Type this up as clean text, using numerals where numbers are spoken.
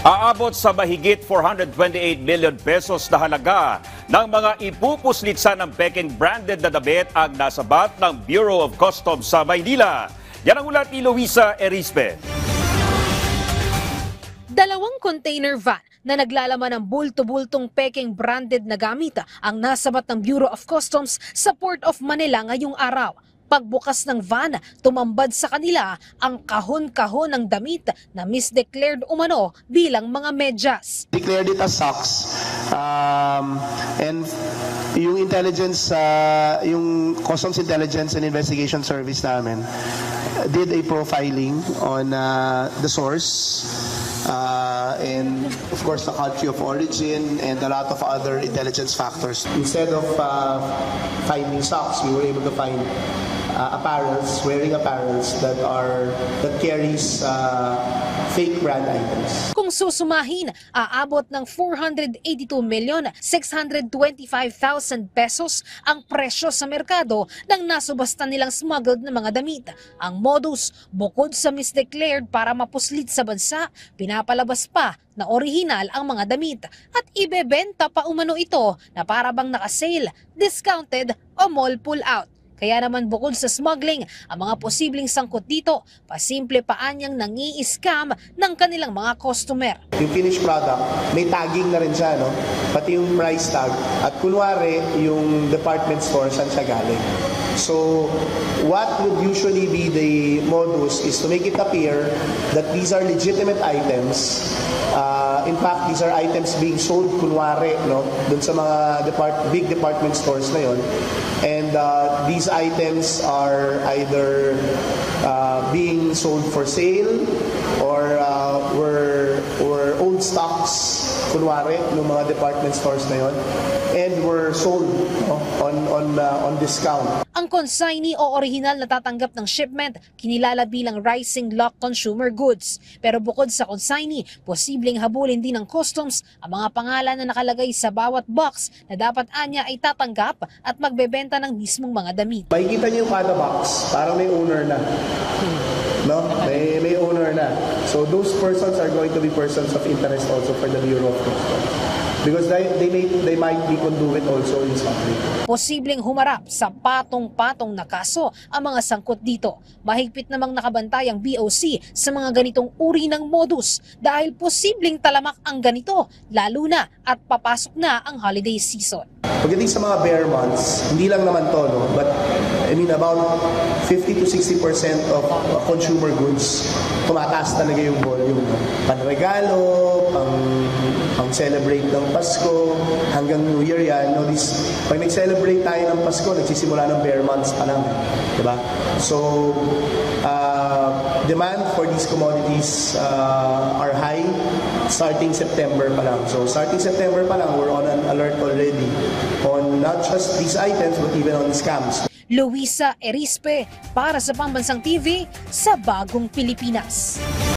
Aabot sa mahigit 428 million pesos na halaga ng mga ipupuslitsa ng Peking branded na damit ang nasabat ng Bureau of Customs sa Maynila. Yan ang ulat ni Luisa Erispe. Dalawang container van na naglalaman ng bulto-bultong Peking branded na gamit ang nasabat ng Bureau of Customs sa Port of Manila ngayong araw. Pagbukas ng van, tumambad sa kanila ang kahon-kahon ng damit na misdeclared umano bilang mga medyas. Declared it as socks. And yung intelligence, yung Customs Intelligence and Investigation Service namin did a profiling on the source and of course the country of origin and a lot of other intelligence factors. Instead of finding socks, we were able to find wearing apparels that carries fake brand items. Kung susumahin, aabot ng 482,625,000 pesos ang presyo sa merkado ng nasubasta nilang smuggled na mga damit. Ang modus, bukod sa misdeclared para mapuslit sa bansa, pinapalabas pa na orihinal ang mga damit at ibebenta pa umano ito na para bang nakasale, discounted o mall pull-out. Kaya naman bukod sa smuggling, ang mga posibleng sangkot dito, pasimple paanyang nangi-scam ng kanilang mga customer. Yung finished product, may tagging na rin siya, no? Pati yung price tag. At kunwari, yung department store, saan siya galing. So, what would usually be the modus is to make it appear that these are legitimate items. In fact, these are items being sold, kunwari, no? Dun sa mga big department stores na yon. And these items are either being sold for sale or were old stocks, kunwari, ng mga department stores na yon, and were sold on discount. Ang consignee o orihinal na tatanggap ng shipment, kinilala bilang Rising Lock Consumer Goods. Pero bukod sa consignee, posibleng habulin din ng customs ang mga pangalan na nakalagay sa bawat box na dapat anya ay tatanggap at magbebenta ng mismong mga damit. Makikita niyo yung kada box, parang may owner na. No? May owner na. So those persons are going to be persons of interest also for the Bureau of Customs. Because they might be conduit also in smuggling. Posibleng humarap sa patong-patong na kaso ang mga sangkot dito. Mahigpit namang nakabantay ang BOC sa mga ganitong uri ng modus dahil posibleng talamak ang ganito, lalo na at papasok na ang holiday season. Pagdating sa mga bare months, hindi lang naman to, no? But I mean about 50 to 60% of consumer goods, tumataas talaga yung volume. No? Panregalo, pang-celebrate ng Pasko, hanggang New Year yan. No? Pag nag-celebrate tayo ng Pasko, nagsisimula ng bare months pa lang. Diba? So, demand for these commodities are high starting September pa lang. So starting September pa lang, we're on an alert already on not just these items but even on the scams. Luisa Erispe para sa Pambansang TV sa Bagong Pilipinas.